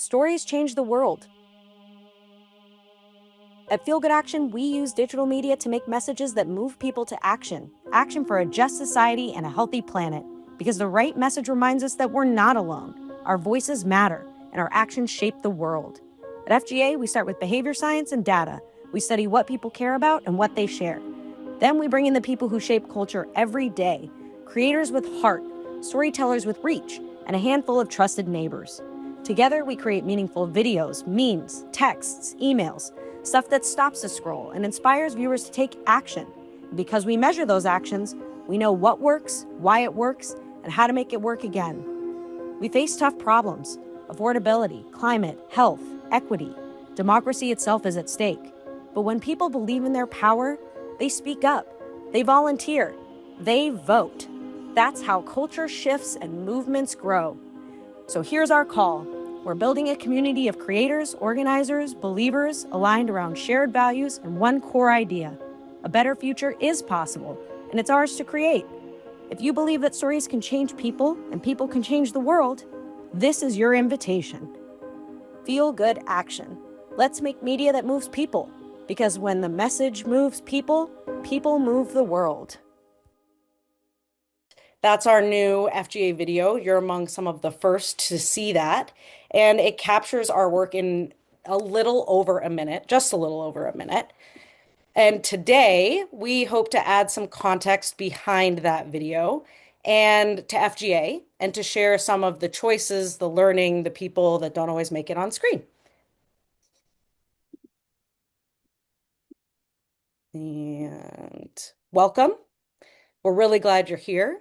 Stories change the world. At Feel Good Action, we use digital media to make messages that move people to action. Action for a just society and a healthy planet. Because the right message reminds us that we're not alone. Our voices matter, and our actions shape the world. At FGA, we start with behavior science and data. We study what people care about and what they share. Then we bring in the people who shape culture every day. Creators with heart, storytellers with reach, and a handful of trusted neighbors. Together, we create meaningful videos, memes, texts, emails, stuff that stops the scroll and inspires viewers to take action. And because we measure those actions, we know what works, why it works, and how to make it work again. We face tough problems: affordability, climate, health, equity. Democracy itself is at stake. But when people believe in their power, they speak up, they volunteer, they vote. That's how culture shifts and movements grow. So here's our call. We're building a community of creators, organizers, believers aligned around shared values and one core idea. A better future is possible, and it's ours to create. If you believe that stories can change people and people can change the world, this is your invitation. Feel Good Action. Let's make media that moves people, because when the message moves people, people move the world. That's our new FGA video. You're among some of the first to see that. And it captures our work in a little over a minute, just a little over a minute. And today we hope to add some context behind that video and to FGA and to share some of the choices, the learning, the people that don't always make it on screen. And welcome. We're really glad you're here.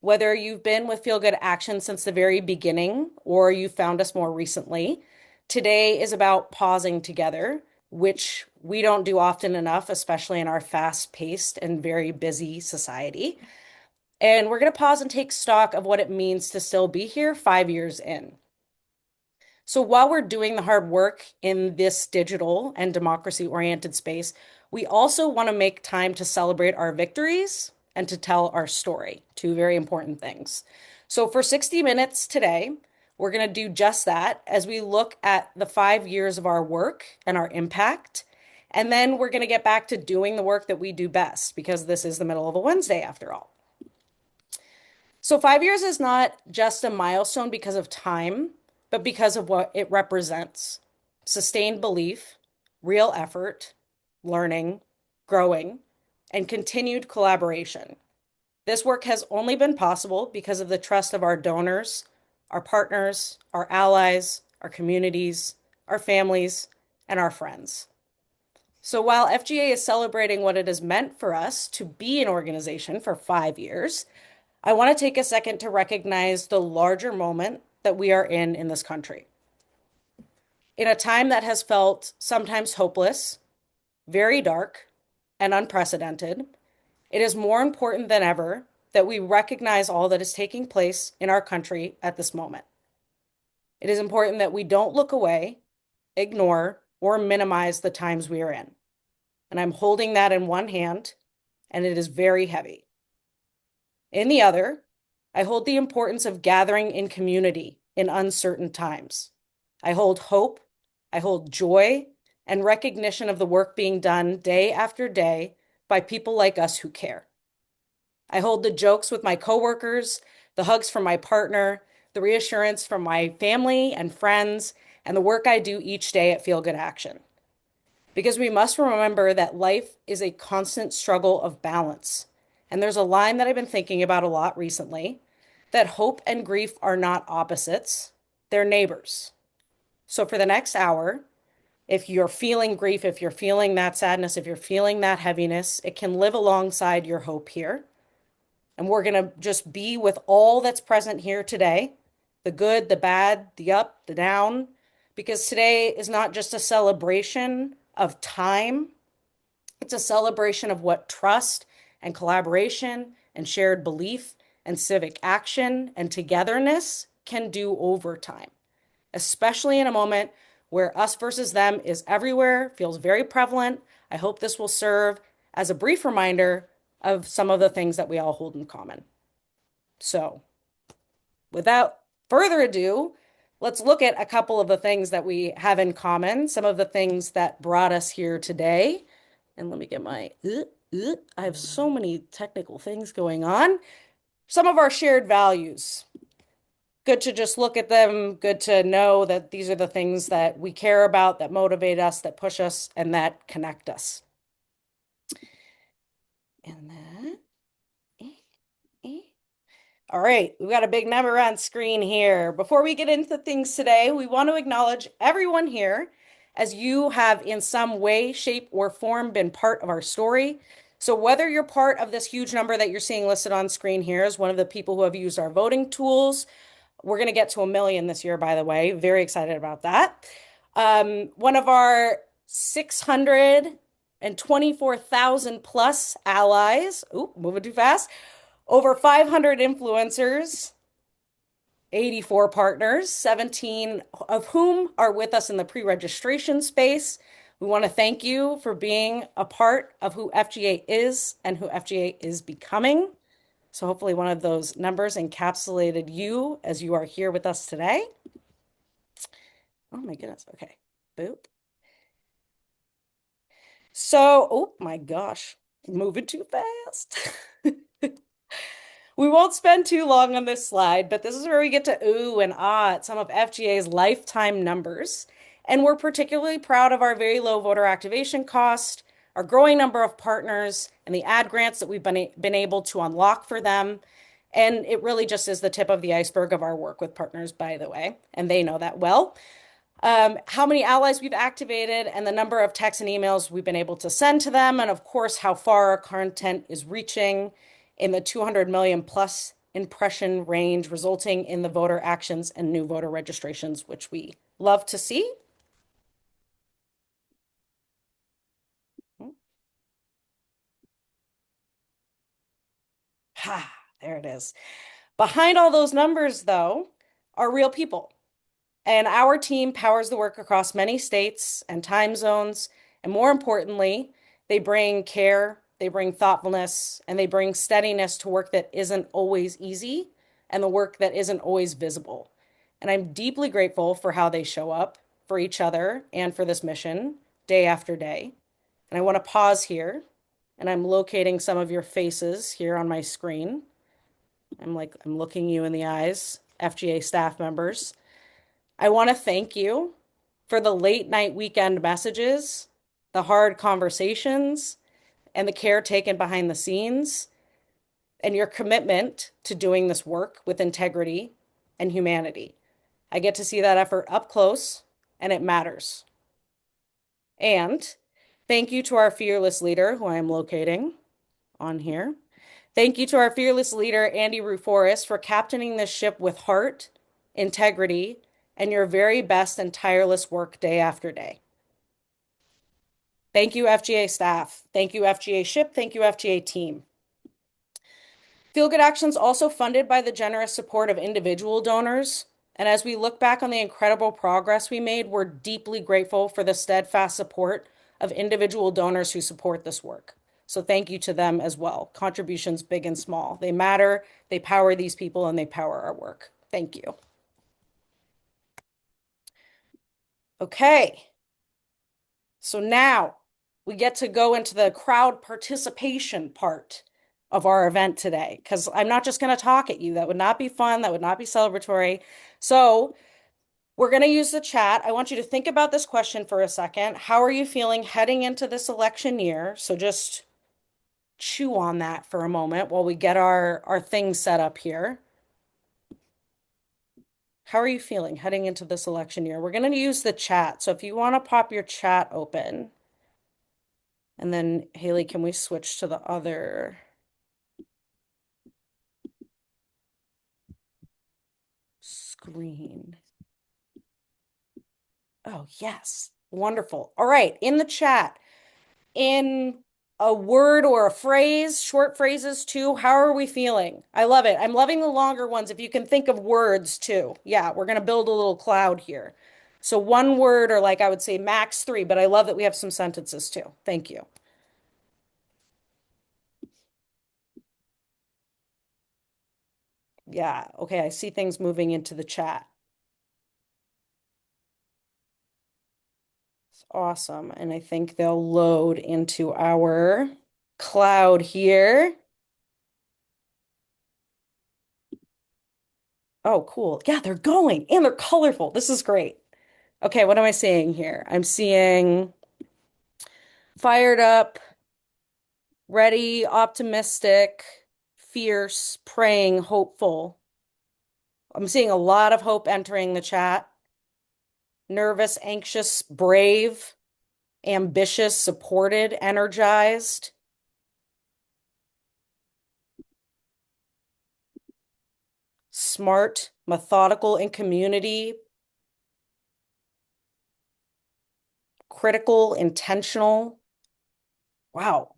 Whether you've been with Feel Good Action since the very beginning or you found us more recently, today is about pausing together, which we don't do often enough, especially in our fast-paced and very busy society. And we're going to pause and take stock of what it means to still be here 5 years in. So while we're doing the hard work in this digital and democracy-oriented space, we also want to make time to celebrate our victories and to tell our story, two very important things. So for 60 minutes today, we're going to do just that as we look at the 5 years of our work and our impact. And then we're going to get back to doing the work that we do best, because this is the middle of a Wednesday after all. So 5 years is not just a milestone because of time, but because of what it represents: sustained belief, real effort, learning, growing, and continued collaboration. This work has only been possible because of the trust of our donors, our partners, our allies, our communities, our families, and our friends. So while FGA is celebrating what it has meant for us to be an organization for 5 years, I want to take a second to recognize the larger moment that we are in this country. In a time that has felt sometimes hopeless, very dark, and unprecedented, it is more important than ever that we recognize all that is taking place in our country at this moment. It is important that we don't look away, ignore, or minimize the times we are in. And I'm holding that in one hand, and it is very heavy. In the other, I hold the importance of gathering in community in uncertain times. I hold hope, I hold joy, and recognition of the work being done day after day by people like us who care. I hold the jokes with my coworkers, the hugs from my partner, the reassurance from my family and friends, and the work I do each day at Feel Good Action. Because we must remember that life is a constant struggle of balance. And there's a line that I've been thinking about a lot recently, that hope and grief are not opposites, they're neighbors. So for the next hour, if you're feeling grief, if you're feeling that sadness, if you're feeling that heaviness, it can live alongside your hope here. And we're going to just be with all that's present here today, the good, the bad, the up, the down, because today is not just a celebration of time. It's a celebration of what trust and collaboration and shared belief and civic action and togetherness can do over time, especially in a moment where us versus them is everywhere, feels very prevalent. I hope this will serve as a brief reminder of some of the things that we all hold in common. So, without further ado, let's look at a couple of the things that we have in common, some of the things that brought us here today. And let me get I have so many technical things going on. Some of our shared values. Good to just look at them, good to know that these are the things that we care about, that motivate us, that push us, and that connect us. And then, all right, we've got a big number on screen here. Before we get into things today, we want to acknowledge everyone here as you have in some way, shape, or form been part of our story. So whether you're part of this huge number that you're seeing listed on screen here as one of the people who have used our voting tools, we're going to get to 1 million this year, by the way. Very excited about that. One of our 624,000 plus allies. Oop, moving too fast. Over 500 influencers, 84 partners, 17 of whom are with us in the pre-registration space. We want to thank you for being a part of who FGA is and who FGA is becoming. So hopefully one of those numbers encapsulated you as you are here with us today. Oh my goodness. Okay. Boop. So, oh my gosh, moving too fast. We won't spend too long on this slide, but this is where we get to ooh and ah at some of FGA's lifetime numbers. And we're particularly proud of our very low voter activation cost, our growing number of partners, and the ad grants that we've been able to unlock for them. And it really just is the tip of the iceberg of our work with partners, by the way, and they know that well. How many allies we've activated, and the number of texts and emails we've been able to send to them, and of course, how far our content is reaching in the 200 million plus impression range, resulting in the voter actions and new voter registrations, which we love to see. Ha, there it is. Behind all those numbers, though, are real people. And our team powers the work across many states and time zones. And more importantly, they bring care, they bring thoughtfulness, and they bring steadiness to work that isn't always easy and the work that isn't always visible. And I'm deeply grateful for how they show up for each other and for this mission day after day. And I want to pause here, and I'm locating some of your faces here on my screen. I'm looking you in the eyes, FGA staff members. I want to thank you for the late night weekend messages, the hard conversations, and the care taken behind the scenes, and your commitment to doing this work with integrity and humanity. I get to see that effort up close, and it matters. And thank you to our fearless leader, who I am locating on here. Thank you to our fearless leader, Andy Ruforis, for captaining this ship with heart, integrity, and your very best and tireless work day after day. Thank you, FGA staff. Thank you, FGA ship. Thank you, FGA team. Feel Good Action's also funded by the generous support of individual donors. And as we look back on the incredible progress we made, we're deeply grateful for the steadfast support of individual donors who support this work. So thank you to them as well. Contributions big and small. They matter, they power these people, and they power our work. Thank you. Okay. So now we get to go into the crowd participation part of our event today, because I'm not just going to talk at you. That would not be fun. That would not be celebratory. So we're going to use the chat. I want you to think about this question for a second. How are you feeling heading into this election year? So just chew on that for a moment while we get our things set up here. How are you feeling heading into this election year? We're going to use the chat. So if you want to pop your chat open. And then, Haley, can we switch to the other screen? Oh, yes. Wonderful. All right. In the chat, in a word or a phrase, short phrases too, how are we feeling? I love it. I'm loving the longer ones. If you can think of words too. Yeah, we're going to build a little cloud here. So one word, or like I would say max 3, but I love that we have some sentences too. Thank you. Yeah. Okay. I see things moving into the chat. It's awesome. And I think they'll load into our cloud here. Oh, cool. Yeah, they're going and they're colorful. This is great. Okay, what am I seeing here? I'm seeing fired up, ready, optimistic, fierce, praying, hopeful. I'm seeing a lot of hope entering the chat. Nervous, anxious, brave, ambitious, supported, energized, smart, methodical in community, critical, intentional. Wow.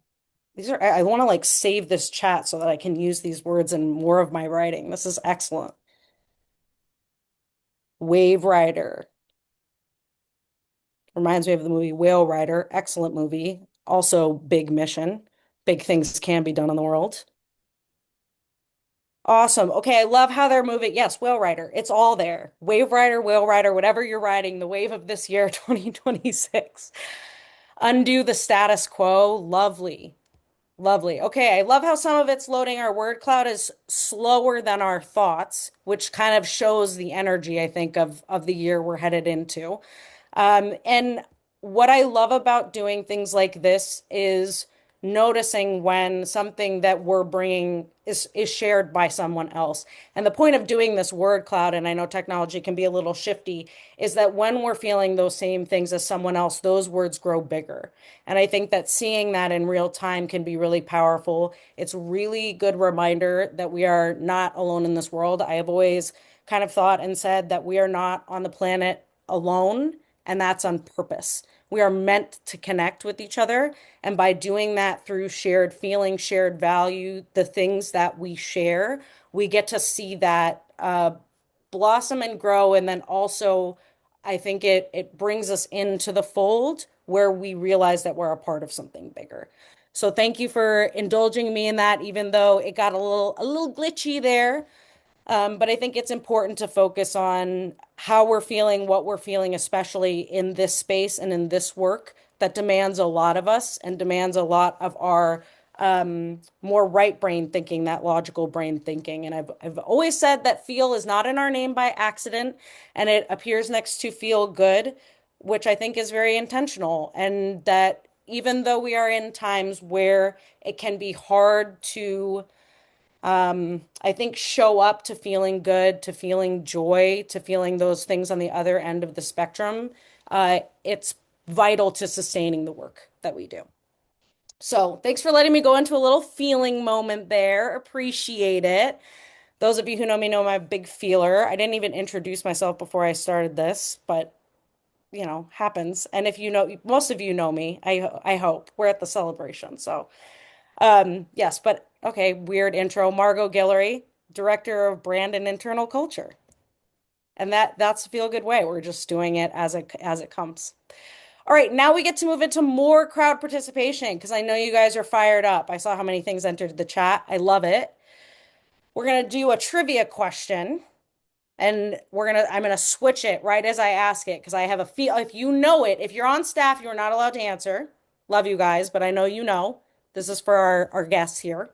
These are, I want to like save this chat so that I can use these words in more of my writing. This is excellent. Wave Rider reminds me of the movie Whale Rider. Excellent movie. Also, big mission. Big things can be done in the world. Awesome. Okay, I love how they're moving. Yes, Whale Rider. It's all there. Wave Rider, Whale Rider, whatever you're riding, the wave of this year, 2026. Undo the status quo. Lovely. Lovely. Okay, I love how some of it's loading. Our word cloud is slower than our thoughts, which kind of shows the energy, I think, of the year we're headed into. And what I love about doing things like this is noticing when something that we're bringing is shared by someone else. And the point of doing this word cloud, and I know technology can be a little shifty, is that when we're feeling those same things as someone else, those words grow bigger. And I think that seeing that in real time can be really powerful. It's really good reminder that we are not alone in this world. I have always kind of thought and said that we are not on the planet alone, and that's on purpose. We are meant to connect with each other. And by doing that through shared feeling, shared value, the things that we share, we get to see that blossom and grow. And then also, I think it brings us into the fold where we realize that we're a part of something bigger. So thank you for indulging me in that, even though it got a little glitchy there. But I think it's important to focus on how we're feeling, what we're feeling, especially in this space and in this work that demands a lot of us and demands a lot of our more right brain thinking, that logical brain thinking. And I've always said that feel is not in our name by accident, and it appears next to feel good, which I think is very intentional. And that even though we are in times where it can be hard to I think show up to feeling good, to feeling joy, to feeling those things on the other end of the spectrum. It's vital to sustaining the work that we do. So, thanks for letting me go into a little feeling moment there. Appreciate it. Those of you who know me know I'm a big feeler. I didn't even introduce myself before I started this, but happens. And if you know, most of you know me, I hope. We're at the celebration. So, yes, but okay, weird intro. Margot Guillory, Director of Brand and Internal Culture. And that's a feel good way. We're just doing it as it comes. All right, now we get to move into more crowd participation because I know you guys are fired up. I saw how many things entered the chat. I love it. We're gonna do a trivia question and I'm gonna switch it right as I ask it because I have a feel if you know it, if you're on staff, you're not allowed to answer. Love you guys, but I know you know. This is for our guests here.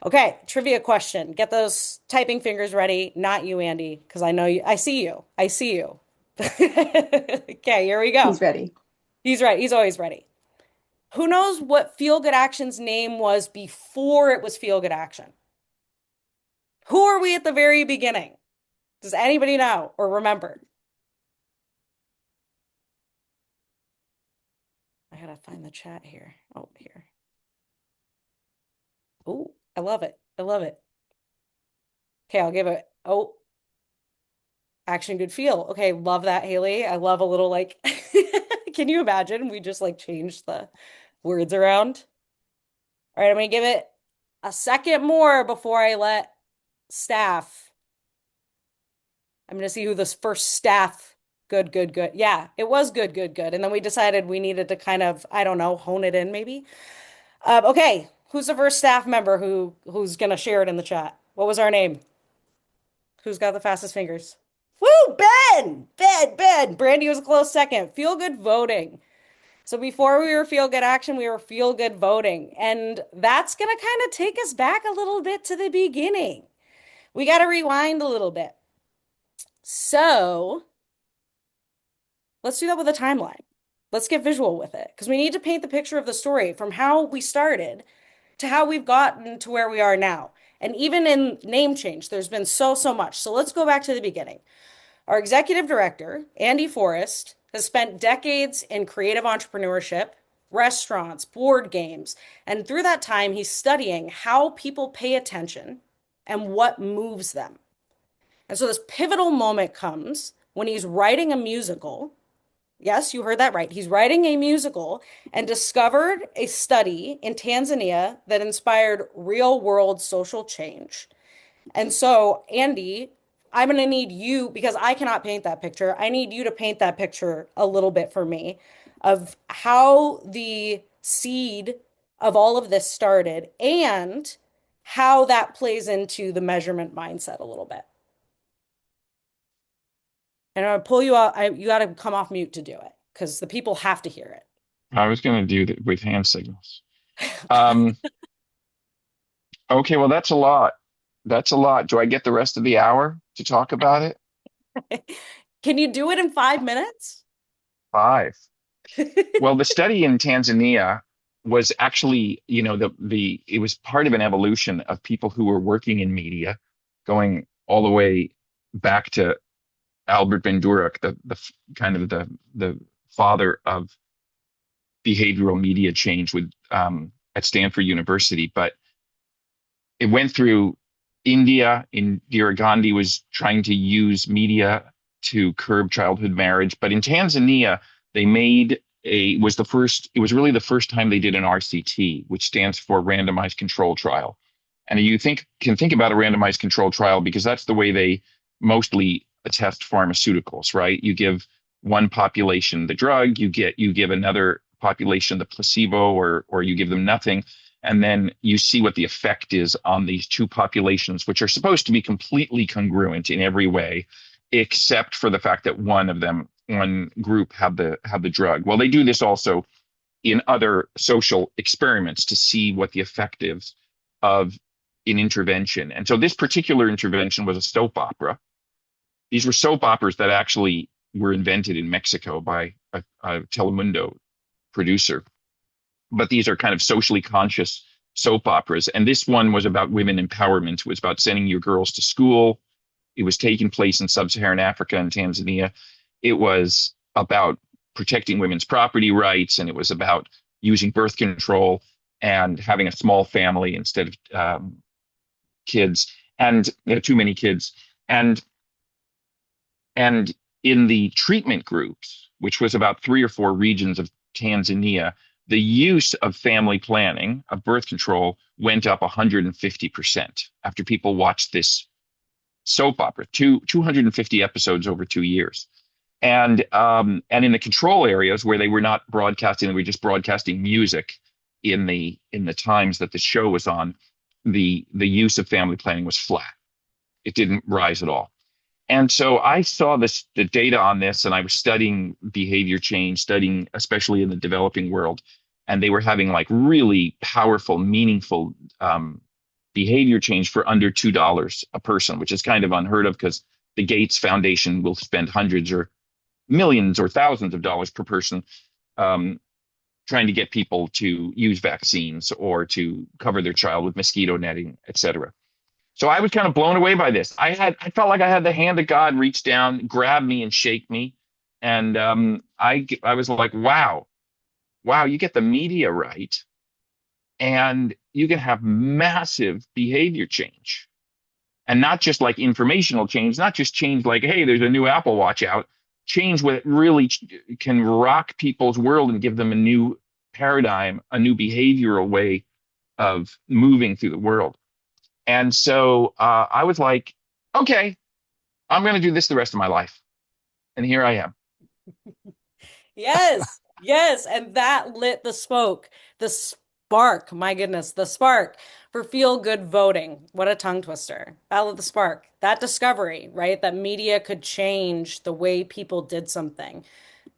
Okay, trivia question. Get those typing fingers ready. Not you, Andy, because I know you. I see you. I see you. Okay, here we go. He's ready. He's right. He's always ready. Who knows what Feel Good Action's name was before it was Feel Good Action? Who are we at the very beginning? Does anybody know or remember? I gotta find the chat here. Oh, here. Oh, I love it. I love it. Okay, I'll give it. Oh, Action Good Feel. Okay, love that, Haley. I love a little like, can you imagine? We just like changed the words around. All right, I'm gonna give it a second more before I let staff. I'm gonna see who this first staff. Good, good, good. Yeah, it was good, good, good. And then we decided we needed to kind of, I don't know, hone it in maybe. Okay, who's the first staff member who's gonna share it in the chat? What was our name? Who's got the fastest fingers? Woo, Ben. Brandy was a close second. Feel good voting. So before we were feel good action, we were feel good voting. And that's going to kind of take us back a little bit to the beginning. We got to rewind a little bit. So let's do that with a timeline. Let's get visual with it because we need to paint the picture of the story from how we started to how we've gotten to where we are now. And even in name change, there's been so much. So let's go back to the beginning. Our executive director, Andy Forrest, has spent decades in creative entrepreneurship, restaurants, board games, and through that time, he's studying how people pay attention and what moves them. And so this pivotal moment comes when he's writing a musical. Yes, you heard that right. He's writing a musical and discovered a study in Tanzania that inspired real world social change. And so, Andy, I'm going to need you because I cannot paint that picture. I need you to paint that picture a little bit for me of how the seed of all of this started and how that plays into the measurement mindset a little bit. And I'm going to pull you out. You got to come off mute to do it because the people have to hear I was going to do that with hand signals. Um, okay, well, that's a lot. That's a lot. Do I get the rest of the hour to talk about it? it. Can you do it in 5 minutes? Five. Well, the study in Tanzania was actually, it was part of an evolution of people who were working in media, going all the way back to Albert Bandura, kind of the father of behavioral media change with at Stanford University. But it went through India. Indira Gandhi was trying to use media to curb childhood marriage. But in Tanzania, they made it was really the first time they did an RCT, which stands for randomized control trial. And you can think about a randomized control trial because that's the way they mostly test pharmaceuticals, right? You give one population the drug, you give another population the placebo, or you give them nothing, and then you see what the effect is on these two populations, which are supposed to be completely congruent in every way, except for the fact that one group had the drug. Well, they do this also in other social experiments to see what the effect is of an intervention. And so this particular intervention was a soap opera. These were soap operas that actually were invented in Mexico by a Telemundo producer. But these are kind of socially conscious soap operas. And this one was about women empowerment. It was about sending your girls to school. It was taking place in sub-Saharan Africa and Tanzania. It was about protecting women's property rights, and it was about using birth control and having a small family instead of kids, and too many kids. And in the treatment groups, which was about 3 or 4 regions of Tanzania, the use of family planning, of birth control, went up 150% after people watched this soap opera, 250 episodes over 2 years. And in the control areas where they were not broadcasting, they were just broadcasting music in the times that the show was on, the use of family planning was flat. It didn't rise at all. And so I saw the data on this, and I was studying behavior change, studying especially in the developing world, and they were having like really powerful, meaningful behavior change for under $2 a person, which is kind of unheard of because the Gates Foundation will spend hundreds or millions or thousands of dollars per person trying to get people to use vaccines or to cover their child with mosquito netting, et cetera. So I was kind of blown away by this. I felt like I had the hand of God reach down, grab me, and shake me, and I was like, wow, you get the media right, and you can have massive behavior change, and not just like informational change, not just change like, hey, there's a new Apple Watch out. Change what really can rock people's world and give them a new paradigm, a new behavioral way of moving through the world. And so I was like, okay, I'm going to do this the rest of my life. And here I am. Yes, yes. And that lit the smoke. The Spark, my goodness, the spark for feel good voting. What a tongue twister. Battle of the Spark. That discovery, right? That media could change the way people did something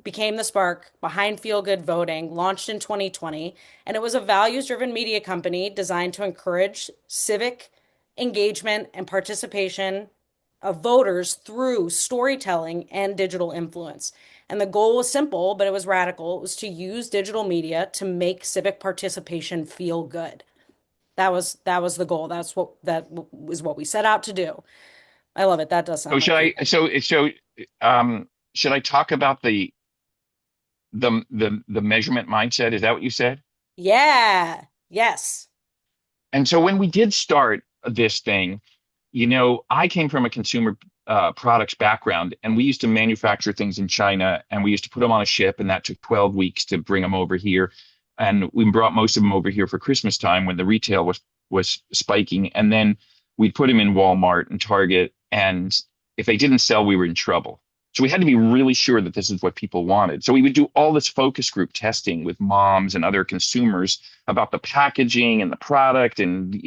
became the spark behind feel good voting, launched in 2020. And it was a values driven media company designed to encourage civic engagement and participation of voters through storytelling and digital influence. And the goal was simple, but it was radical. It was to use digital media to make civic participation feel good. That was the goal. That was what we set out to do. I love it. That does So sound should like you. I should I talk about the measurement mindset? Is that what you said? Yeah. Yes. And so when we did start this thing, I came from a consumer products background, and we used to manufacture things in China, and we used to put them on a ship, and that took 12 weeks to bring them over here. And we brought most of them over here for Christmas time when the retail was spiking, and then we'd put them in Walmart and Target, and if they didn't sell, we were in trouble. So we had to be really sure that this is what people wanted. So we would do all this focus group testing with moms and other consumers about the packaging and the product, and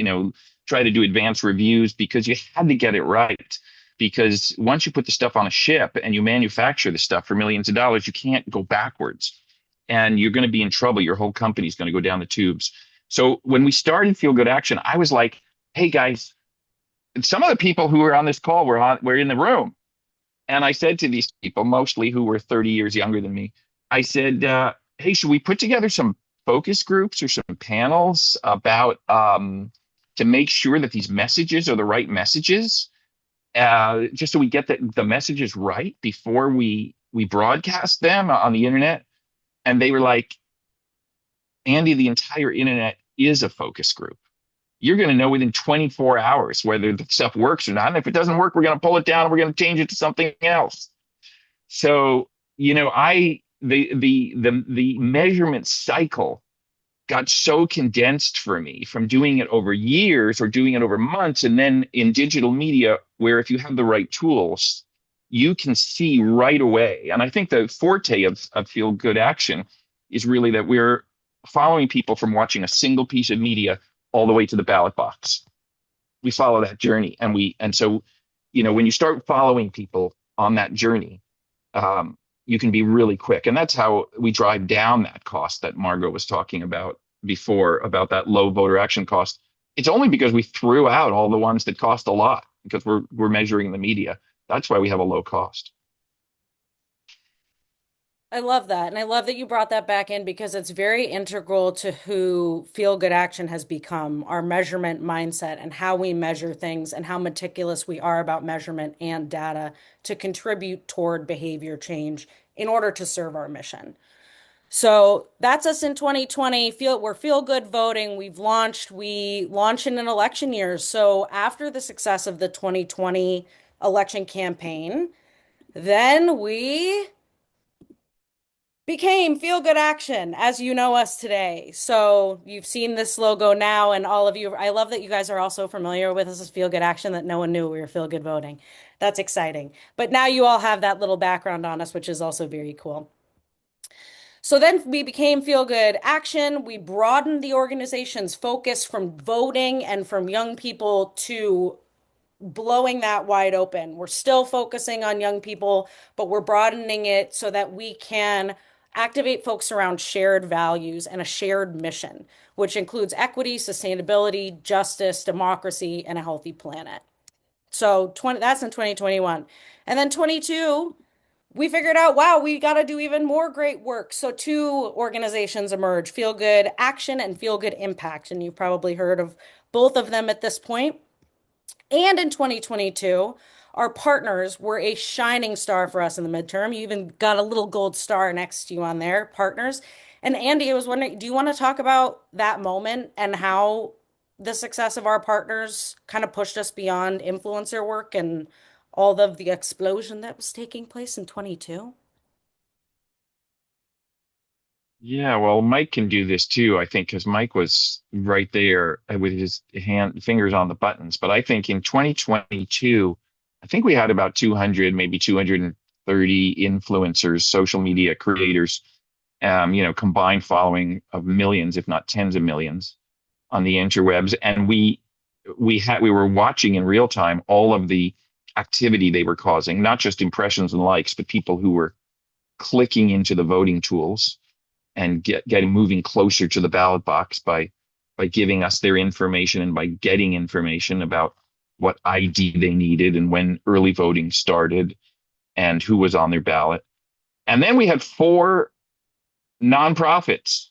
try to do advanced reviews because you had to get it right. Because once you put the stuff on a ship and you manufacture the stuff for millions of dollars, you can't go backwards, and you're going to be in trouble. Your whole company's going to go down the tubes. So when we started Feel Good Action, I was like, "Hey guys," and some of the people who were on this call were in the room, and I said to these people, mostly who were 30 years younger than me, I said, "Hey, should we put together some focus groups or some panels about to make sure that these messages are the right messages, just so we get the messages right before we broadcast them on the internet?" And they were like, "Andy, the entire internet is a focus group. You're going to know within 24 hours whether the stuff works or not. And if it doesn't work, we're going to pull it down and we're going to change it to something else." So, the measurement cycle got so condensed for me from doing it over years or doing it over months. And then in digital media, where if you have the right tools, you can see right away. And I think the forte of Feel Good Action is really that we're following people from watching a single piece of media all the way to the ballot box. We follow that journey. And so, when you start following people on that journey, you can be really quick. And that's how we drive down that cost that Margot was talking about before, about that low voter action cost. It's only because we threw out all the ones that cost a lot because we're measuring the media. That's why we have a low cost. I love that. And I love that you brought that back in because it's very integral to who Feel Good Action has become, our measurement mindset and how we measure things and how meticulous we are about measurement and data to contribute toward behavior change in order to serve our mission. So that's us in 2020. We're feel good voting. We launched in an election year. So after the success of the 2020 election campaign, then we became Feel Good Action as you know us today. So you've seen this logo now, and all of you, I love that you guys are also familiar with us as Feel Good Action, that no one knew we were Feel Good Voting. That's exciting. But now you all have that little background on us, which is also very cool. So then we became Feel Good Action. We broadened the organization's focus from voting and from young people to blowing that wide open. We're still focusing on young people, but we're broadening it so that we can activate folks around shared values and a shared mission, which includes equity, sustainability, justice, democracy, and a healthy planet. So that's in 2021. And then 22, we figured out, wow, we got to do even more great work. So two organizations emerged, Feel Good Action and Feel Good Impact. And you've probably heard of both of them at this point. And in 2022, our partners were a shining star for us in the midterm. You even got a little gold star next to you on there, partners. And Andy, I was wondering, do you want to talk about that moment and how the success of our partners kind of pushed us beyond influencer work and all of the explosion that was taking place in 22? Yeah, well, Mike can do this too, I think, because Mike was right there with his fingers on the buttons. But I think in 2022, I think we had about 200, maybe 230 influencers, social media creators, combined following of millions, if not tens of millions on the interwebs. And we were watching in real time all of the activity they were causing, not just impressions and likes, but people who were clicking into the voting tools and getting moving closer to the ballot box by giving us their information and by getting information about what ID they needed and when early voting started and who was on their ballot. And then we had four nonprofits.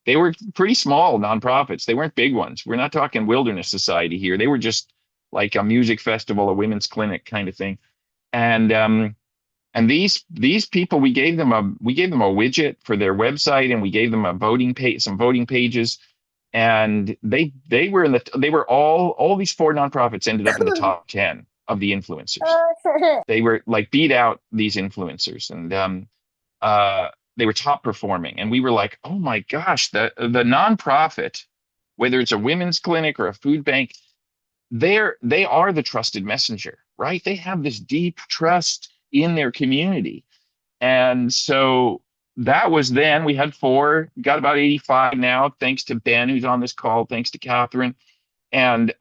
They were pretty small nonprofits. They weren't big ones. We're not talking Wilderness Society here. They were just like a music festival, a women's clinic kind of thing. And these people, we gave them a widget for their website, and we gave them a voting page, some voting pages, and they were all these four nonprofits ended up in the top 10 of the influencers. They were like beat out these influencers, and they were top performing. And we were like, oh my gosh, the nonprofit, whether it's a women's clinic or a food bank, they are the trusted messenger, right? They have this deep trust in their community. And so that was then. We had four, got about 85 now, thanks to Ben, who's on this call, thanks to Catherine. And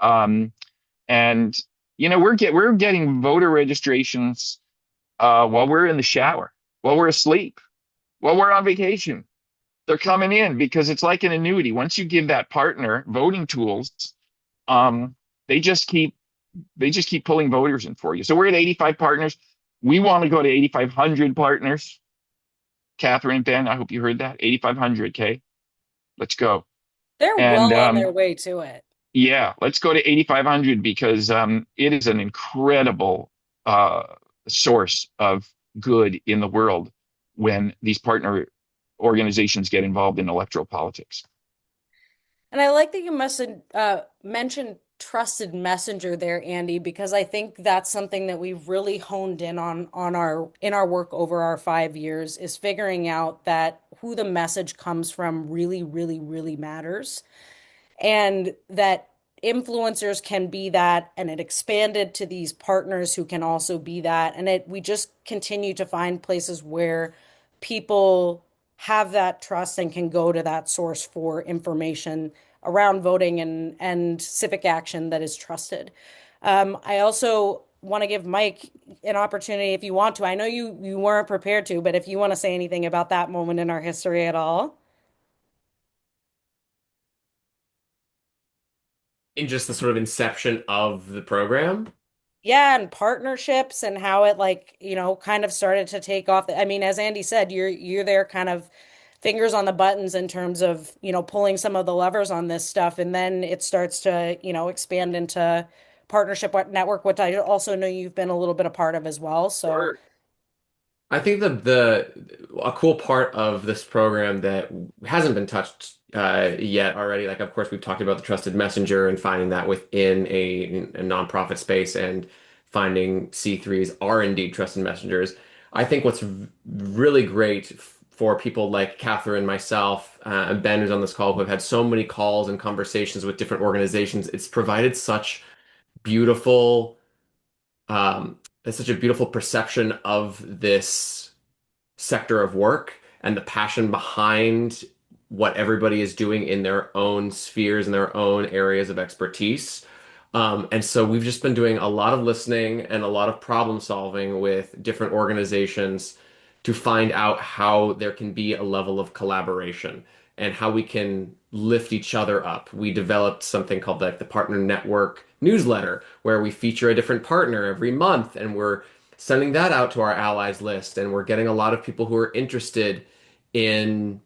we're getting voter registrations while we're in the shower, while we're asleep, while we're on vacation. They're coming in because it's like an annuity. Once you give that partner voting tools, um, they just keep they just keep pulling voters in for you. So we're at 85 partners. We want to go to 8,500 partners. Catherine and Ben, I hope you heard that. 8,500. Okay, let's go. They're And well on their way to it. yeah, let's go to 8,500 because it is an incredible uh, source of good in the world when these partner organizations get involved in electoral politics. And I like that you must mentioned trusted messenger there, Andy, because I think that's something that we've really honed in on our work over our 5 years is figuring out that who the message comes from really, really, really matters. And that influencers can be that, and it expanded to these partners who can also be that. And we just continue to find places where people have that trust and can go to that source for information around voting and civic action that is trusted. I also want to give Mike an opportunity if you want to. I know you weren't prepared to, but if you want to say anything about that moment in our history at all. In just the sort of inception of the program. Yeah, and partnerships and how it like, kind of started to take off. I mean, as Andy said, you're there kind of fingers on the buttons in terms of, pulling some of the levers on this stuff, and then it starts to, expand into network, which I also know you've been a little bit a part of as well. So, Sure. I think the a cool part of this program that hasn't been touched yet already, like of course we've talked about the trusted messenger and finding that within a nonprofit space and finding C3s are indeed trusted messengers. I think what's really great for people like Catherine, myself, and Ben who's on this call who have had so many calls and conversations with different organizations, it's provided beautiful it's such a beautiful perception of this sector of work and the passion behind what everybody is doing in their own spheres and their own areas of expertise. And so we've just been doing a lot of listening and a lot of problem solving with different organizations to find out how there can be a level of collaboration and how we can lift each other up. We developed something called like the Partner Network newsletter, where we feature a different partner every month, and we're sending that out to our allies list, and we're getting a lot of people who are interested in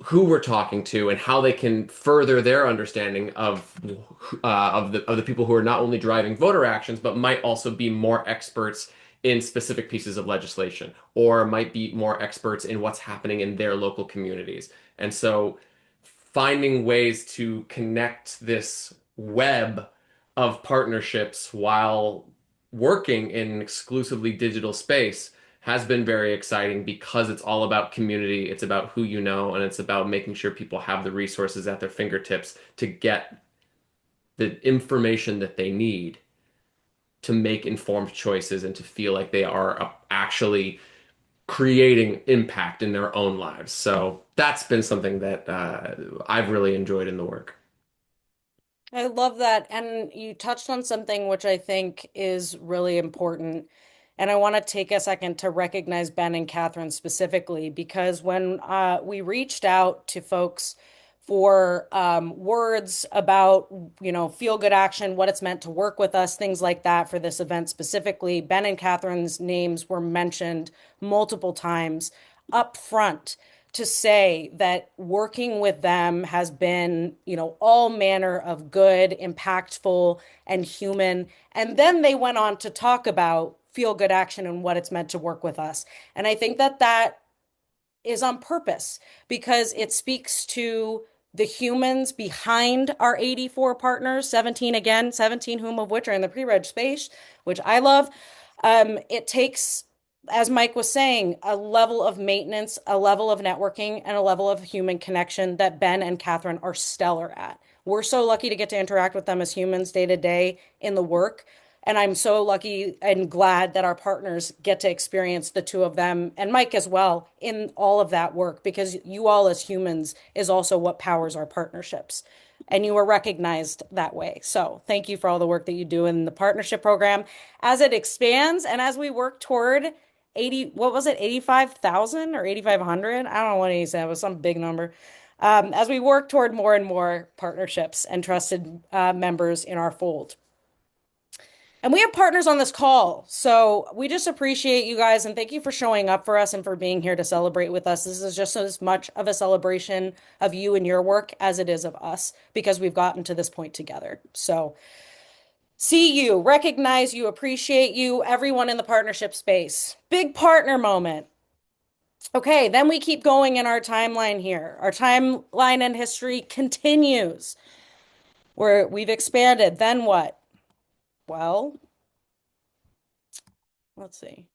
who we're talking to and how they can further their understanding of the people who are not only driving voter actions but might also be more experts in specific pieces of legislation or might be more experts in what's happening in their local communities. And so finding ways to connect this web of partnerships while working in an exclusively digital space has been very exciting because it's all about community, it's about who you know, and it's about making sure people have the resources at their fingertips to get the information that they need to make informed choices and to feel like they are actually creating impact in their own lives. So that's been something that I've really enjoyed in the work. I love that. And you touched on something which I think is really important. And I want to take a second to recognize Ben and Catherine specifically, because when we reached out to folks for words about, feel good action, what it's meant to work with us, things like that for this event specifically, Ben and Catherine's names were mentioned multiple times up front to say that working with them has been, all manner of good, impactful, and human. And then they went on to talk about feel good action and what it's meant to work with us. And I think that that is on purpose because it speaks to the humans behind our 84 partners, 17 again, 17 whom of which are in the pre-reg space, which I love. It takes, as Mike was saying, a level of maintenance, a level of networking, and a level of human connection that Ben and Catherine are stellar at. We're so lucky to get to interact with them as humans day to day in the work. And I'm so lucky and glad that our partners get to experience the two of them and Mike as well in all of that work because you all as humans is also what powers our partnerships. And you are recognized that way. So thank you for all the work that you do in the partnership program as it expands and as we work toward 80, what was it, 85,000 or 8,500? I don't know what he said, it was some big number. As we work toward more and more partnerships and trusted members in our fold. And we have partners on this call. So we just appreciate you guys and thank you for showing up for us and for being here to celebrate with us. This is just as much of a celebration of you and your work as it is of us because we've gotten to this point together. So see you, recognize you, appreciate you, everyone in the partnership space. Big partner moment. Okay, then we keep going in our timeline here. Our timeline and history continues where we've expanded. Then what? Well, let's see.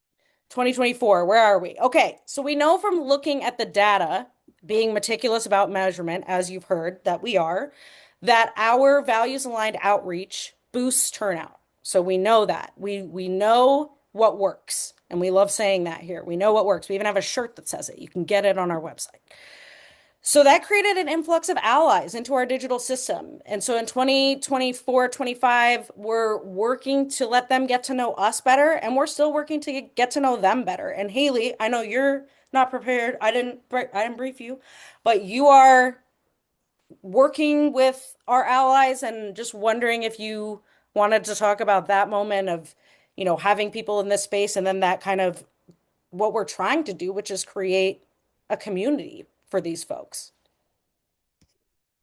2024, where are we? Okay, so we know from looking at the data, being meticulous about measurement, as you've heard that we are, that our values aligned outreach boosts turnout. So we know that. We know what works. And we love saying that here. We know what works. We even have a shirt that says it. You can get it on our website. So that created an influx of allies into our digital system. And so in 2024, 25, we're working to let them get to know us better, and we're still working to get to know them better. And Haley, I know you're not prepared. I didn't brief you, but you are working with our allies and just wondering if you wanted to talk about that moment of, having people in this space and then that kind of what we're trying to do, which is create a community for these folks.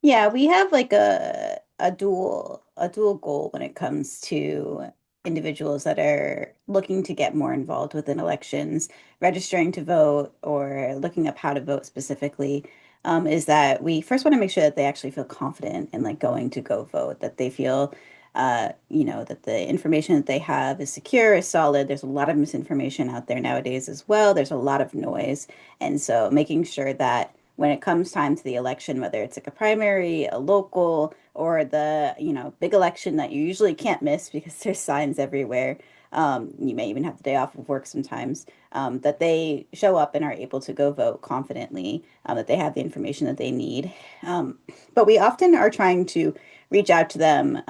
Yeah, we have like a dual goal when it comes to individuals that are looking to get more involved within elections, registering to vote or looking up how to vote specifically. Is that we first want to make sure that they actually feel confident in like going to go vote, that they feel that the information that they have is secure, is solid. There's a lot of misinformation out there nowadays as well. There's a lot of noise. And so making sure that when it comes time to the election, whether it's like a primary, a local, or the, big election that you usually can't miss because there's signs everywhere. You may even have the day off of work sometimes, that they show up and are able to go vote confidently, that they have the information that they need. But we often are trying to reach out to them,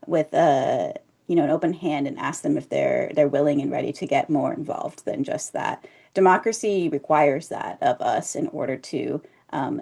with an open hand and ask them if they're willing and ready to get more involved than just that. Democracy requires that of us in order to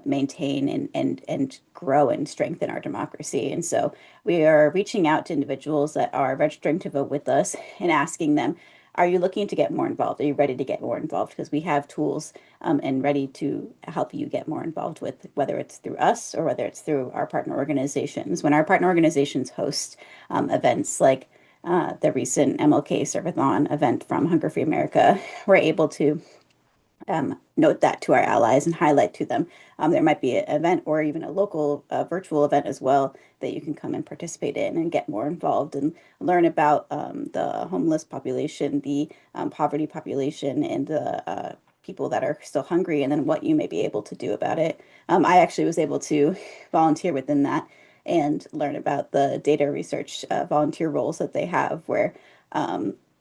maintain and grow and strengthen our democracy. And so we are reaching out to individuals that are registering to vote with us and asking them, are you looking to get more involved? Are you ready to get more involved? Because we have tools and ready to help you get more involved with whether it's through us or whether it's through our partner organizations. When our partner organizations host events like the recent MLK Servathon event from Hunger Free America, we're able to note that to our allies and highlight to them. There might be an event or even a local virtual event as well that you can come and participate in and get more involved and learn about the homeless population, the poverty population, and the people that are still hungry, and then what you may be able to do about it. I actually was able to volunteer within that and learn about the data research volunteer roles that they have, where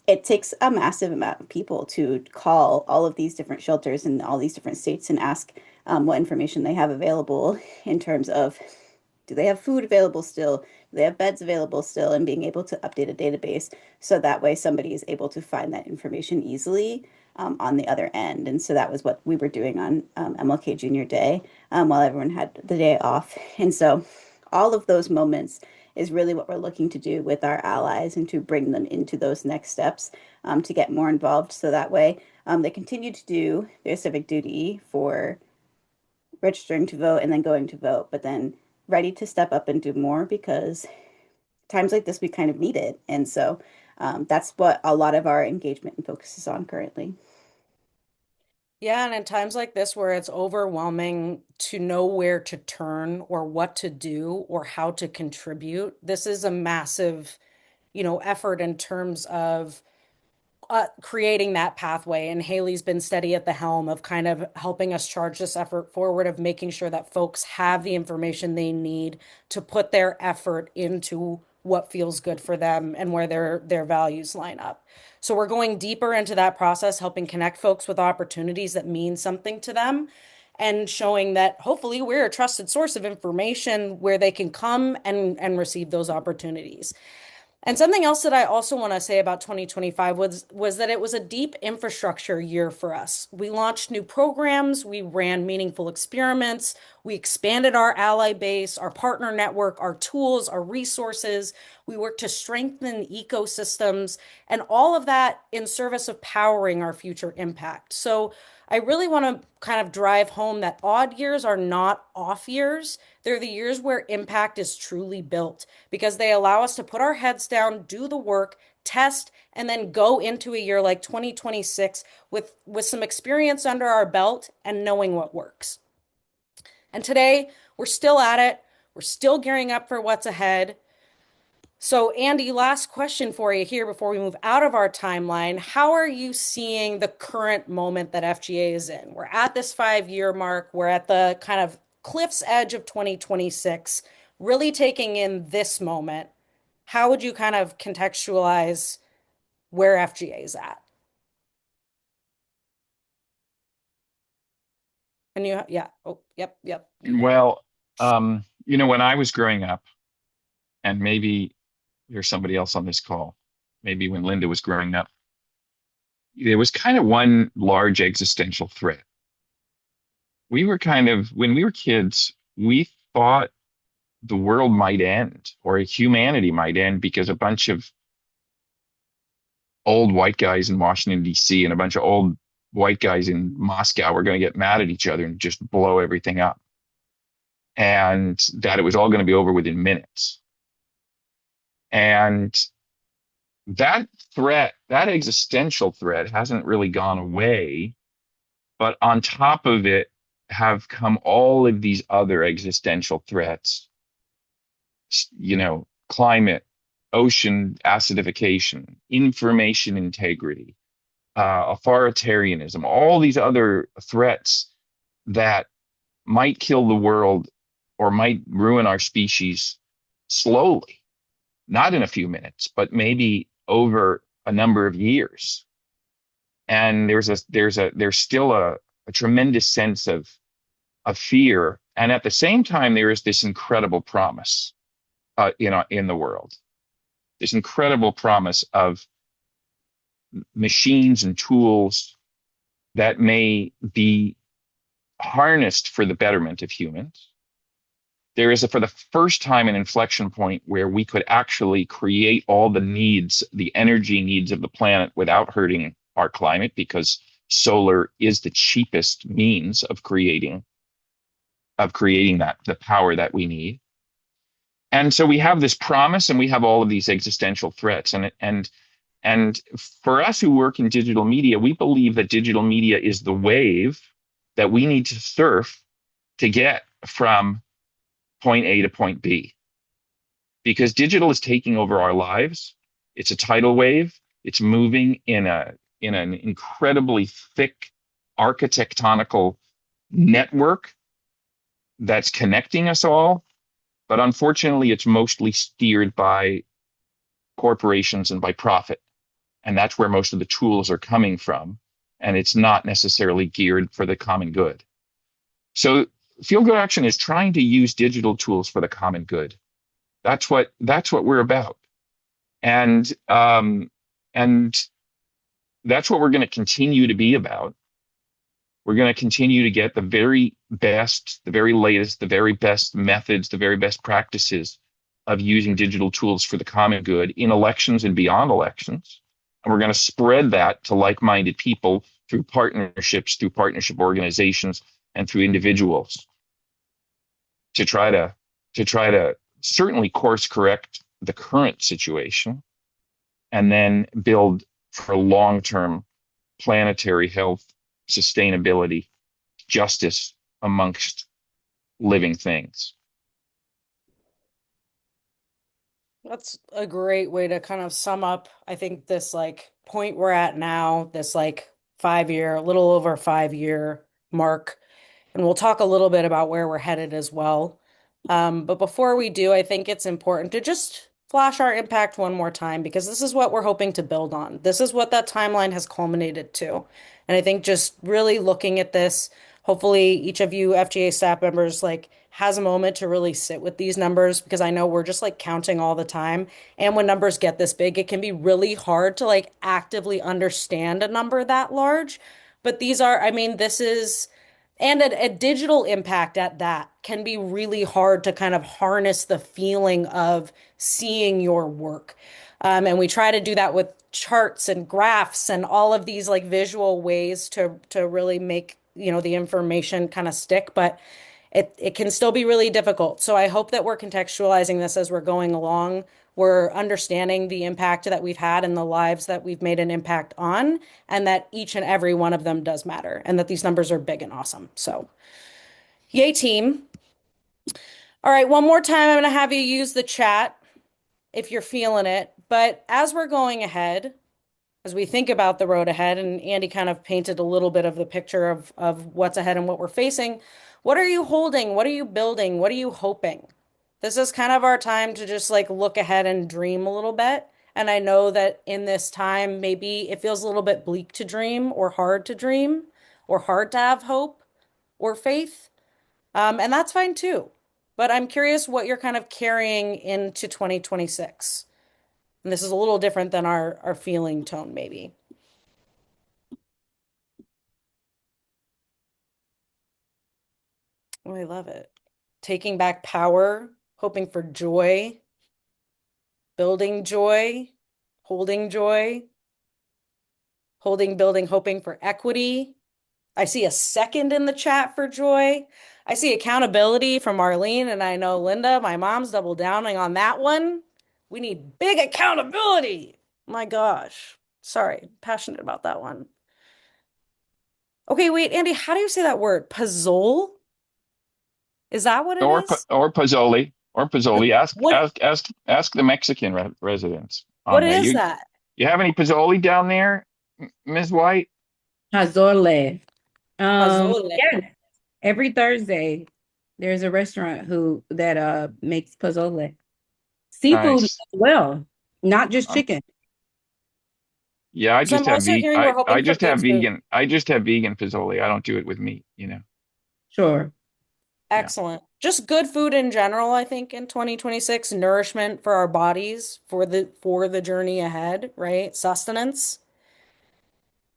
it takes a massive amount of people to call all of these different shelters in all these different states and ask what information they have available in terms of do they have food available still? Do they have beds available still? And being able to update a database so that way somebody is able to find that information easily on the other end. And so that was what we were doing on MLK Junior Day while everyone had the day off. And so all of those moments is really what we're looking to do with our allies and to bring them into those next steps to get more involved. So that way they continue to do their civic duty for registering to vote and then going to vote, but then ready to step up and do more because times like this we kind of need it. And so that's what a lot of our engagement and focus is on currently. Yeah, and in times like this where it's overwhelming to know where to turn or what to do or how to contribute, this is a massive, effort in terms of creating that pathway. And Haley's been steady at the helm of kind of helping us charge this effort forward of making sure that folks have the information they need to put their effort into what feels good for them and where their values line up. So we're going deeper into that process, helping connect folks with opportunities that mean something to them and showing that hopefully we're a trusted source of information where they can come and receive those opportunities. And something else that I also want to say about 2025 was that it was a deep infrastructure year for us. We launched new programs, we ran meaningful experiments, we expanded our ally base, our partner network, our tools, our resources. We worked to strengthen ecosystems and all of that in service of powering our future impact. So I really want to kind of drive home that odd years are not off years. They're the years where impact is truly built because they allow us to put our heads down, do the work, test, and then go into a year like 2026 with some experience under our belt and knowing what works. And today, we're still at it. We're still gearing up for what's ahead. So, Andy, last question for you here before we move out of our timeline. How are you seeing the current moment that FGA is in? We're at this 5 year mark. We're at the kind of cliff's edge of 2026, really taking in this moment. How would you kind of contextualize where FGA is at? And yeah. Oh, yep, yep. Well, when I was growing up, and maybe there's somebody else on this call, maybe when Linda was growing up, there was kind of one large existential threat. When we were kids, we thought the world might end or humanity might end because a bunch of old white guys in Washington, D.C. and a bunch of old white guys in Moscow were going to get mad at each other and just blow everything up. And that it was all going to be over within minutes. And that threat, that existential threat hasn't really gone away. But on top of it have come all of these other existential threats, climate, ocean acidification, information integrity, authoritarianism, all these other threats that might kill the world or might ruin our species slowly, not in a few minutes, but maybe over a number of years. And there's still a tremendous sense of fear, and at the same time, there is this incredible promise in the world, this incredible promise of machines and tools that may be harnessed for the betterment of humans. There is, for the first time, an inflection point where we could actually create all the needs, the energy needs of the planet without hurting our climate, because solar is the cheapest means of creating that, the power that we need. And so we have this promise and we have all of these existential threats. And for us who work in digital media, we believe that digital media is the wave that we need to surf to get from point A to point B. Because digital is taking over our lives. It's a tidal wave. It's moving in an incredibly thick architectonical network that's connecting us all. But unfortunately, it's mostly steered by corporations and by profit. And that's where most of the tools are coming from. And it's not necessarily geared for the common good. So Feel Good Action is trying to use digital tools for the common good. That's what we're about. And that's what we're going to continue to be about. We're going to continue to get the very best, the very latest, the very best methods, the very best practices of using digital tools for the common good in elections and beyond elections. And we're going to spread that to like-minded people through partnerships, through partnership organizations, and through individuals to try to certainly course correct the current situation and then build for long-term planetary health, sustainability, justice amongst living things. That's a great way to kind of sum up, I think, this like point we're at now, this like 5 year, a little over 5 year mark. And we'll talk a little bit about where we're headed as well. But before we do, I think it's important to just flash our impact one more time because this is what we're hoping to build on. This is what that timeline has culminated to. And I think just really looking at this, hopefully each of you FGA staff members like has a moment to really sit with these numbers because I know we're just like counting all the time. And when numbers get this big, it can be really hard to like actively understand a number that large. But these are, I mean, this is and a digital impact at that can be really hard to kind of harness the feeling of seeing your work. And we try to do that with charts and graphs and all of these like visual ways to really make, the information kind of stick, but it can still be really difficult. So I hope that we're contextualizing this as we're going along. We're understanding the impact that we've had in the lives that we've made an impact on, and that each and every one of them does matter, and that these numbers are big and awesome. So, yay, team. All right, one more time, I'm going to have you use the chat if you're feeling it. But as we're going ahead, as we think about the road ahead, and Andy kind of painted a little bit of the picture of what's ahead and what we're facing, what are you holding? What are you building? What are you hoping? This is kind of our time to just like look ahead and dream a little bit. And I know that in this time, maybe it feels a little bit bleak to dream or hard to dream or hard to have hope or faith. And that's fine too. But I'm curious what you're kind of carrying into 2026. And this is a little different than our feeling tone, maybe. Oh, I love it. Taking back power, hoping for joy, building joy, joy, holding, building, hoping for equity. I see a second in the chat for joy. I see accountability from Marlene, and I know Linda, my mom's double downing on that one. We need big accountability. My gosh. Sorry, passionate about that one. Okay, wait, Andy, how do you say that word? Puzzle? Is that what it Or is? Pozole. Ask What ask ask ask the Mexican residents what on there. is You that? you have any Pozole down there, Ms. White? Pozole. Pozole. Yes, every Thursday there's a restaurant who that makes pozole. Seafood as Nice. well, not just Uh, chicken. yeah, I So just I'm have also ve hearing we're I hoping for just have good food. vegan. I just have vegan Pozole. I don't do it with meat. Sure. Yeah. Excellent. Just good food in general, I think, in 2026, nourishment for our bodies, for the journey ahead, right? Sustenance.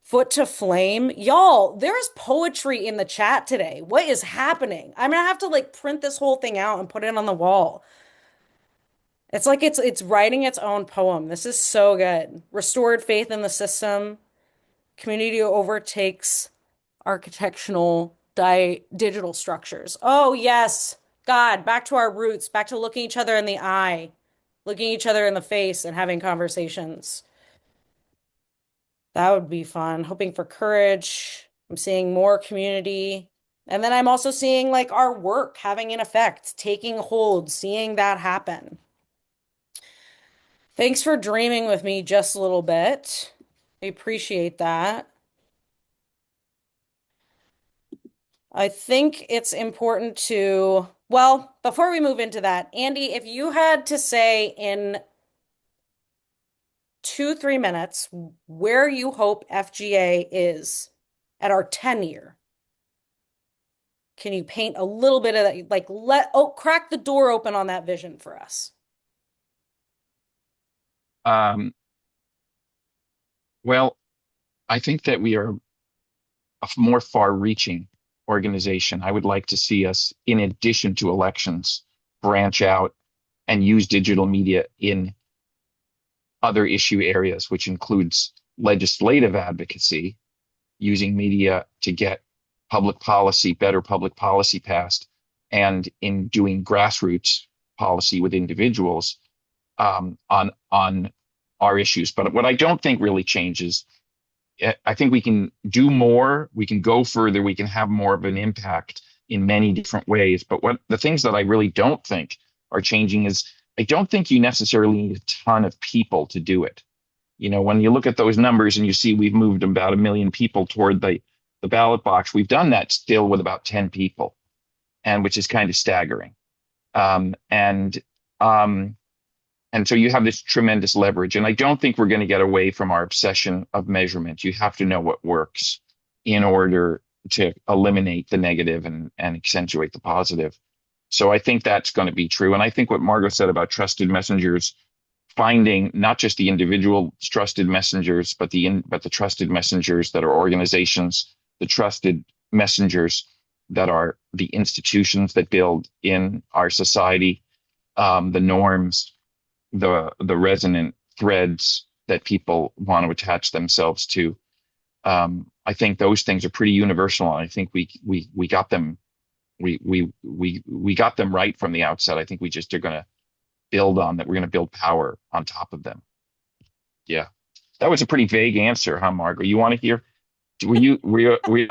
Foot to flame. Y'all, there's poetry in the chat today. What is happening? I'm gonna have to like print this whole thing out and put it on the wall. It's like it's writing its own poem. This is so good. Restored faith in the system. Community overtakes architectural digital structures. Oh, yes. God, back to our roots, back to looking each other in the eye, looking each other in the face and having conversations. That would be fun. Hoping for courage. I'm seeing more community. And then I'm also seeing like our work having an effect, taking hold, seeing that happen. Thanks for dreaming with me just a little bit. I appreciate that. I think it's important to, well, before we move into that, Andy, if you had to say in 2, 3 minutes where you hope FGA is at our 10-year. Can you paint a little bit of that? Like, crack the door open on that vision for us. Um, well, I think that we are a more far-reaching organization. I would like to see us, in addition to elections, branch out and use digital media in other issue areas, which includes legislative advocacy, using media to get better public policy passed, and in doing grassroots policy with individuals on our issues. But what I don't think really changes, I think we can do more, we can go further, we can have more of an impact in many different ways. But what the things that I really don't think are changing is I don't think you necessarily need a ton of people to do it. When you look at those numbers and you see we've moved about 1 million people toward the ballot box, we've done that still with about 10 people, and which is kind of staggering. Um, and um, and so you have this tremendous leverage. And I don't think we're going to get away from our obsession of measurement. You have to know what works in order to eliminate the negative and accentuate the positive. So I think that's going to be true. And I think what Margot said about trusted messengers, finding not just the individual trusted messengers, but the trusted messengers that are organizations, the trusted messengers that are the institutions that build in our society, the norms, the resonant threads that people want to attach themselves to. I think those things are pretty universal, and I think we got them we got them right from the outset. I think we just are going to build on that. We're going to build power on top of them. Yeah, that was a pretty vague answer, huh, Margot? You want to hear? Were you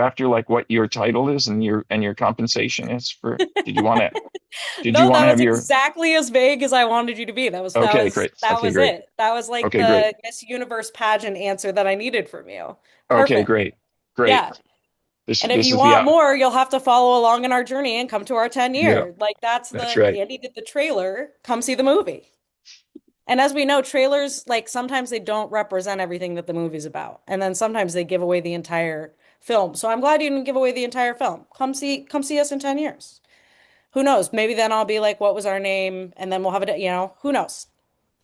after like what your title is and your compensation is for? Did you want to? Did you No, want that to was have your? exactly as vague as I wanted you to be. That was that Okay, was great. that Okay, was great. it. That was like Okay, great. the Miss Universe pageant answer that I needed from you. Okay, Perfect. great. Great. Yeah. This And if this you is the want more, you'll have to follow along in our journey and come to our 10 yeah, year. Like that's that's the right. Andy did the trailer, come see the movie. And as we know, trailers, like sometimes they don't represent everything that the movie's about. And then sometimes they give away the entire film. So I'm glad you didn't give away the entire film. Come see us in 10 years. Who knows? Maybe then I'll be like, what was our name? And then we'll have it, who knows?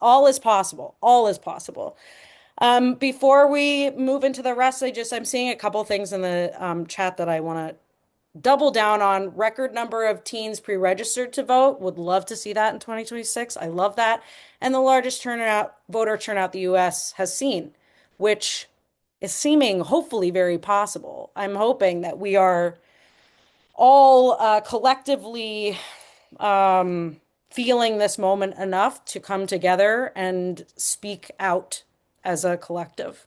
All is possible. All is possible. Before we move into the rest, I'm seeing a couple things in the chat that I want to double down on. Record number of teens pre-registered to vote. Would love to see that in 2026. I love that. And the largest voter turnout the US has seen, which is seeming hopefully very possible. I'm hoping that we are all collectively feeling this moment enough to come together and speak out as a collective.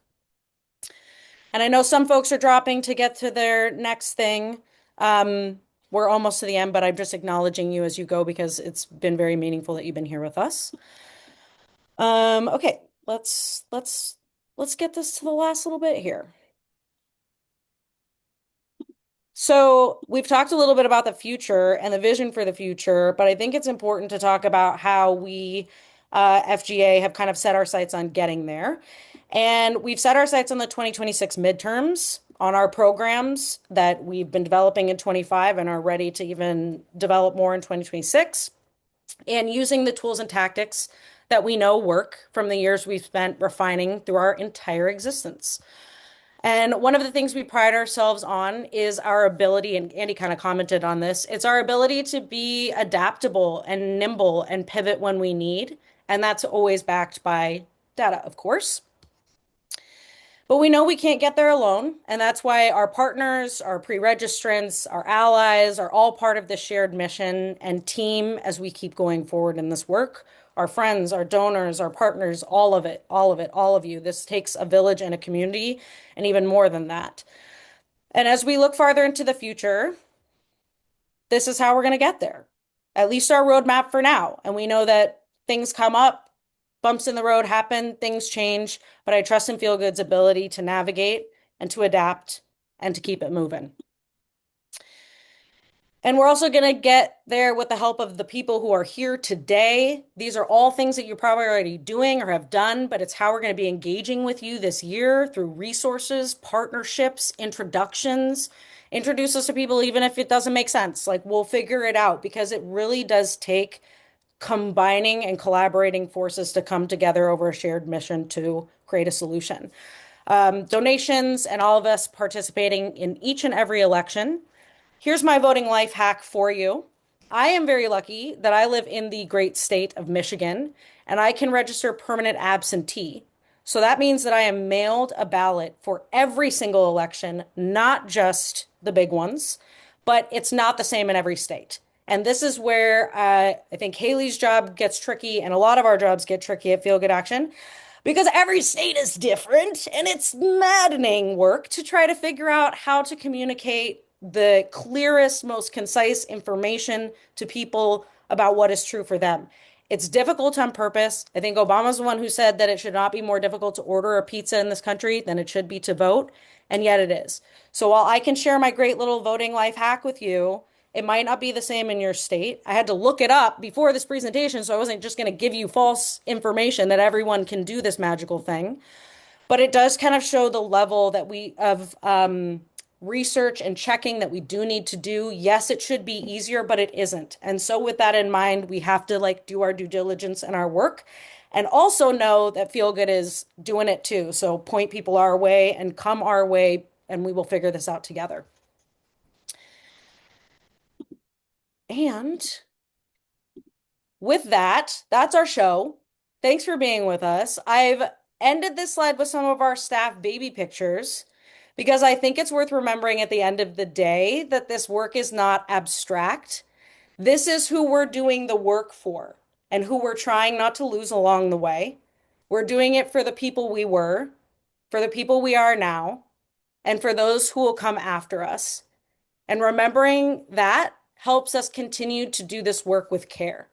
And I know some folks are dropping to get to their next thing. We're almost to the end, but I'm just acknowledging you as you go because it's been very meaningful that you've been here with us. Okay, let's get this to the last little bit here. So we've talked a little bit about the future and the vision for the future, but I think it's important to talk about how we, FGA, have kind of set our sights on getting there. And we've set our sights on the 2026 midterms, on our programs that we've been developing in 25 and are ready to even develop more in 2026, and using the tools and tactics that we know work from the years we've spent refining through our entire existence. And one of the things we pride ourselves on is our ability, and Andy kind of commented on this, it's our ability to be adaptable and nimble and pivot when we need. And that's always backed by data, of course. But we know we can't get there alone. And that's why our partners, our pre-registrants, our allies are all part of this shared mission and team as we keep going forward in this work. Our friends, our donors, our partners, all of it, all of it, all of you. This takes a village and a community, and even more than that. And as we look farther into the future, this is how we're going to get there. At least our roadmap for now. And we know that things come up, bumps in the road happen, things change, but I trust in Feel Good's ability to navigate and to adapt and to keep it moving. And we're also going to get there with the help of the people who are here today. These are all things that you're probably already doing or have done, but it's how we're going to be engaging with you this year through resources, partnerships, introductions. Introduce us to people even if it doesn't make sense. Like we'll figure it out because it really does take combining and collaborating forces to come together over a shared mission to create a solution. Donations and all of us participating in each and every election. Here's my voting life hack for you. I am very lucky that I live in the great state of Michigan and I can register permanent absentee. So that means that I am mailed a ballot for every single election, not just the big ones, but it's not the same in every state. And this is where I think Haley's job gets tricky and a lot of our jobs get tricky at Feel Good Action because every state is different and it's maddening work to try to figure out how to communicate the clearest, most concise information to people about what is true for them. It's difficult on purpose. I think Obama's the one who said that it should not be more difficult to order a pizza in this country than it should be to vote, and yet it is. So while I can share my great little voting life hack with you, it might not be the same in your state. I had to look it up before this presentation, so I wasn't just going to give you false information that everyone can do this magical thing. But it does kind of show the level that we of research and checking that we do need to do. Yes, it should be easier, but it isn't. And so with that in mind, we have to like do our due diligence and our work and also know that Feel Good is doing it too. So point people our way and come our way and we will figure this out together. And with that, that's our show. Thanks for being with us. I've ended this slide with some of our staff baby pictures because I think it's worth remembering at the end of the day that this work is not abstract. This is who we're doing the work for and who we're trying not to lose along the way. We're doing it for the people we were, for the people we are now, and for those who will come after us. And remembering that helps us continue to do this work with care.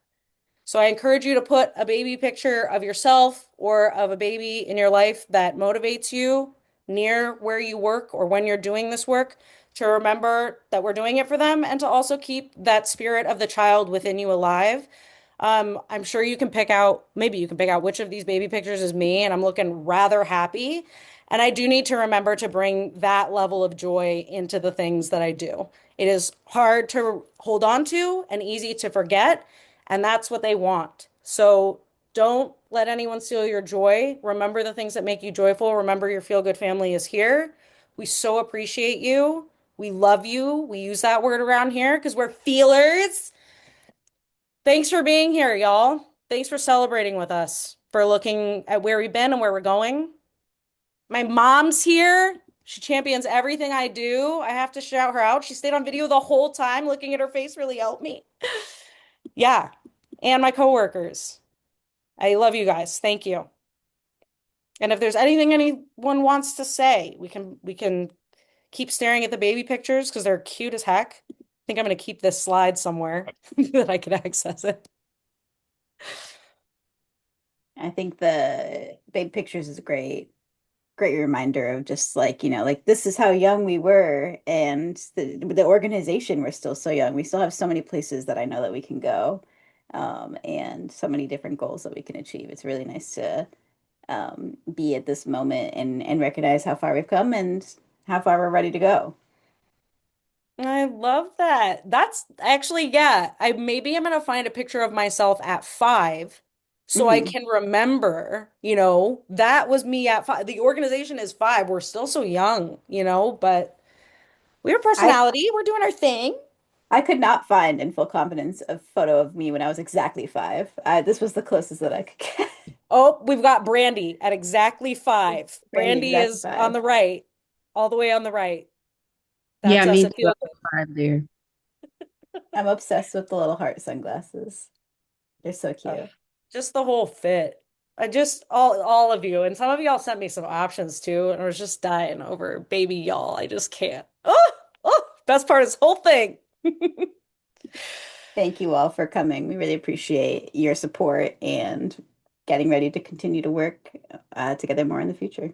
So I encourage you to put a baby picture of yourself or of a baby in your life that motivates you near where you work or when you're doing this work to remember that we're doing it for them and to also keep that spirit of the child within you alive. I'm sure you can pick out, maybe you can pick out which of these baby pictures is me, and I'm looking rather happy. And I do need to remember to bring that level of joy into the things that I do. It is hard to hold on to and easy to forget, and that's what they want. So don't let anyone steal your joy. Remember the things that make you joyful. Remember your Feel Good family is here. We so appreciate you. We love you. We use that word around here because we're feelers. Thanks for being here, y'all. Thanks for celebrating with us, for looking at where we've been and where we're going. My mom's here. She champions everything I do. I have to shout her out. She stayed on video the whole time. Looking at her face really helped me. Yeah. And my coworkers. I love you guys. Thank you. And if there's anything anyone wants to say, we can keep staring at the baby pictures because they're cute as heck. I think I'm going to keep this slide somewhere that I can access it. I think the big pictures is a great reminder of just like, like this is how young we were and the organization, we're still so young. We still have so many places that I know that we can go, and so many different goals that we can achieve. It's really nice to be at this moment and recognize how far we've come and how far we're ready to go. I love that. That's actually, yeah. I'm gonna find a picture of myself at 5 so I Mhm. can remember, that was me at 5. The organization is 5. We're still so young, but we have I personality. We're doing our thing. I could not find in full confidence a photo of me when I was exactly 5. This was the closest that I could get. Oh, we've got Brandy at exactly 5. Brandy, Brandy exactly is on 5. the right, all the way on the right. Yeah, That's us me at too. Feel I'm 5 there. I'm obsessed with the little heart sunglasses. They're so Good. cute. Just the whole fit. I just all of you, and some of y'all sent me some options too, and I was just dying over baby y'all. I just can't. Oh, best part is whole thing. Thank you all for coming. We really appreciate your support and getting ready to continue to work together more in the future.